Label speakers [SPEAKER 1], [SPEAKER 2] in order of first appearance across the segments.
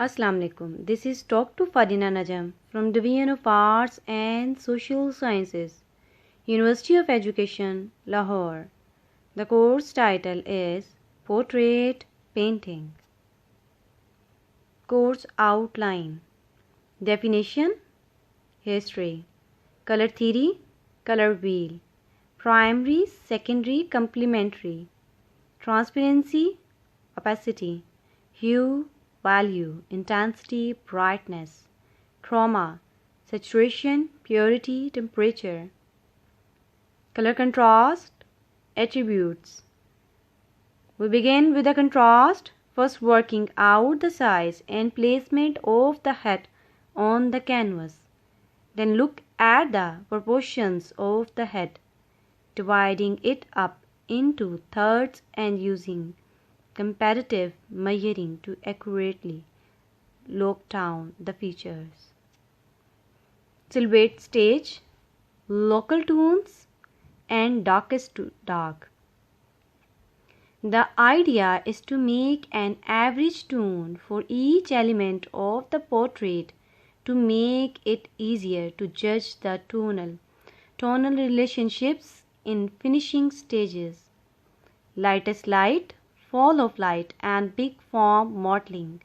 [SPEAKER 1] Assalamu alaikum. This is Dr. Fadina Najam from Division of Arts and Social Sciences, University of Education, Lahore. The course title is Portrait Painting. Course outline. Definition: History. Color theory, color wheel. Primary, secondary, complementary. Transparency, opacity. Hue, value, intensity, brightness. Chroma, saturation, purity, temperature. Color contrast, attributes. We begin with the contrast, first working out the size and placement of the head on the canvas. Then look at the proportions of the head, dividing it up into thirds and using comparative measuring to accurately lock down the features. Silhouette stage, local tones and darkest to dark. The idea is to make an average tone for each element of the portrait to make it easier to judge the tonal relationships in finishing stages. Lightest light, fall of light and big form modeling.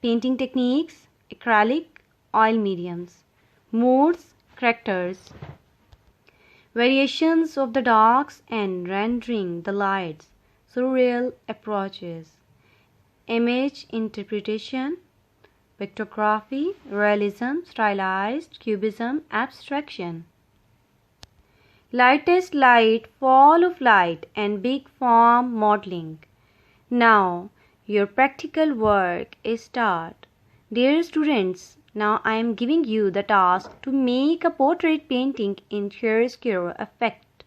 [SPEAKER 1] Painting techniques, acrylic, oil mediums. Modes, characters. Variations of the darks and rendering the lights, surreal approaches. Image interpretation, pictography, realism, stylized, cubism, abstraction. Lightest light, fall of light and big form modeling. Now your practical work is start. Dear students, now I am giving you the task to make a portrait painting in chiaroscuro effect.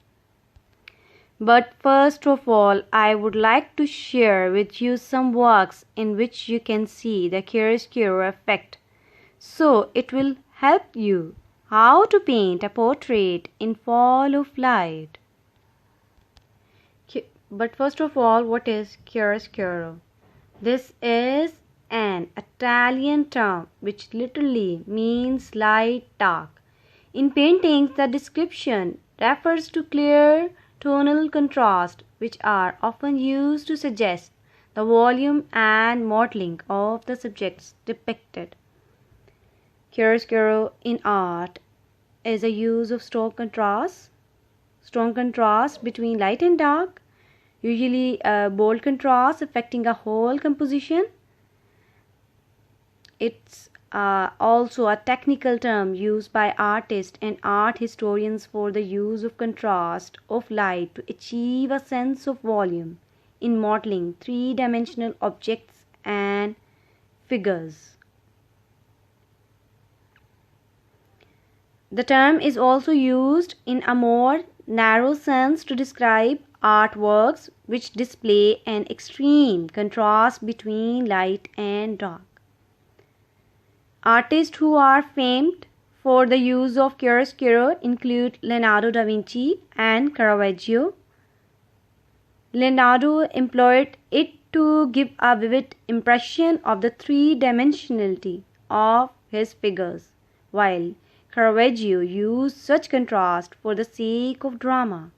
[SPEAKER 1] But first of all, I would like to share with you some works in which you can see the chiaroscuro effect. So it will help you how to paint a portrait in fall of light. But first of all, what is chiaroscuro? This is an Italian term which literally means light dark. In paintings, the description refers to clear tonal contrast, which are often used to suggest the volume and modeling of the subjects depicted. Chiaroscuro in art is a use of strong contrast between light and dark, usually a bold contrast affecting a whole composition. It's also a technical term used by artists and art historians for the use of contrast of light to achieve a sense of volume in modeling three-dimensional objects and figures. The term is also used in a more narrow sense to describe artworks which display an extreme contrast between light and dark. Artists who are famed for the use of chiaroscuro include Leonardo da Vinci and Caravaggio. Leonardo employed it to give a vivid impression of the three-dimensionality of his figures, while Caravaggio used such contrast for the sake of drama.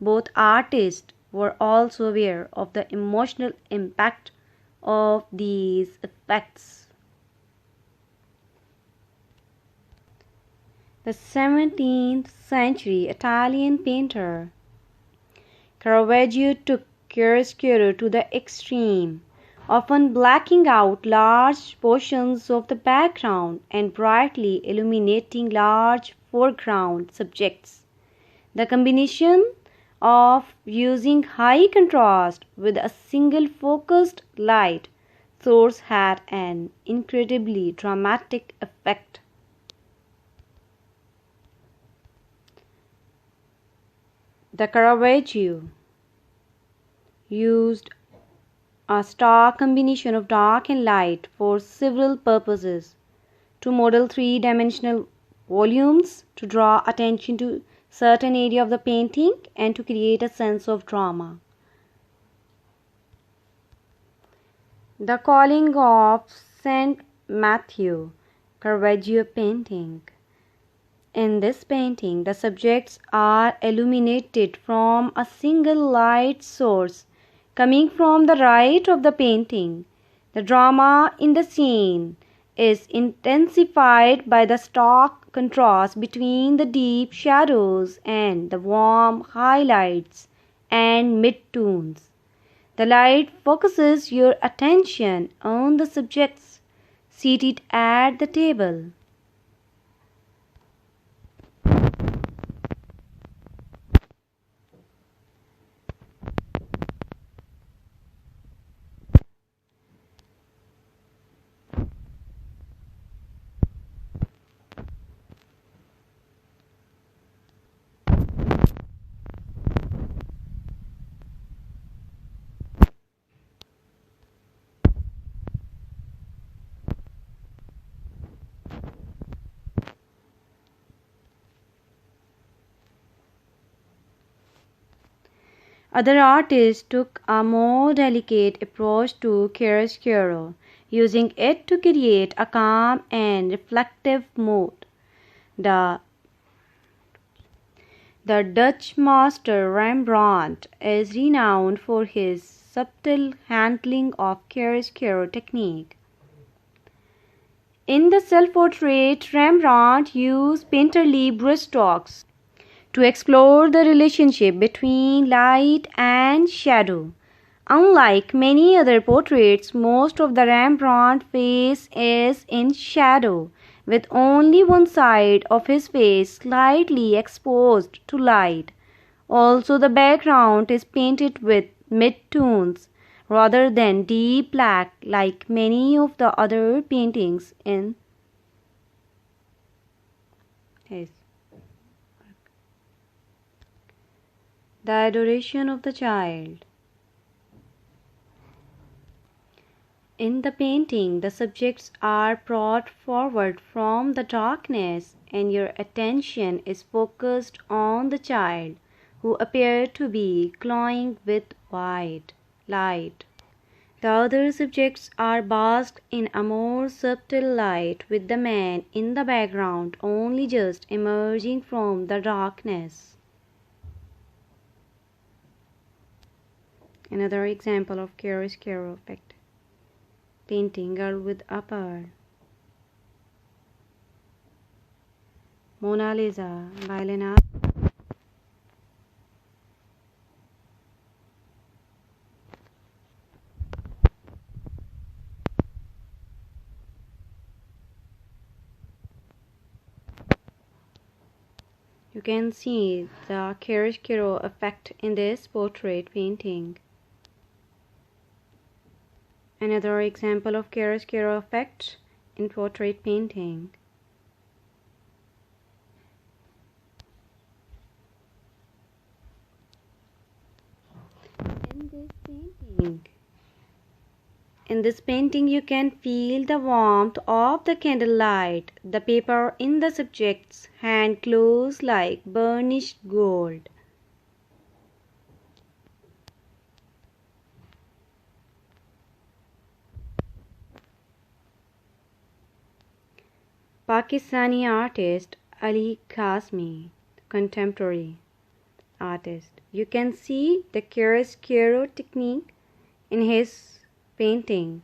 [SPEAKER 1] Both artists were also aware of the emotional impact of these effects. The 17th century Italian painter Caravaggio took chiaroscuro to the extreme, often blacking out large portions of the background and brightly illuminating large foreground subjects. The combination of using high contrast with a single focused light source had an incredibly dramatic effect. The Caravaggio used a stark combination of dark and light for several purposes: to model three-dimensional volumes, to draw attention to certain area of the painting, and to create a sense of drama. The calling of St. Matthew Caravaggio painting. In this painting, the subjects are illuminated from a single light source coming from the right of the painting. The drama in the scene is intensified by the stark contrast between the deep shadows and the warm highlights and mid-tones. The light focuses your attention on the subjects seated at the table. Other artists took a more delicate approach to chiaroscuro, using it to create a calm and reflective mood. The Dutch master Rembrandt is renowned for his subtle handling of chiaroscuro technique. In the self-portrait, Rembrandt used painterly brushstrokes to explore the relationship between light and shadow. Unlike many other portraits, most of the Rembrandt face is in shadow, with only one side of his face slightly exposed to light. Also, the background is painted with mid-tones rather than deep black like many of the other paintings in his. The Adoration of the Child. In the painting, the subjects are brought forward from the darkness and your attention is focused on the child, who appear to be glowing with white light. The other subjects are basked in a more subtle light, with the man in the background only just emerging from the darkness. Another example of chiaroscuro effect. Painting Girl with a Pearl. Mona Lisa by Leonardo. You can see the chiaroscuro effect in this portrait painting. Another example of chiaroscuro effect in portrait painting. In this painting, you can feel the warmth of the candlelight. The paper in the subject's hand glows like burnished gold. Pakistani artist Ali Kazmi, contemporary artist. You can see the chiaroscuro technique in his painting.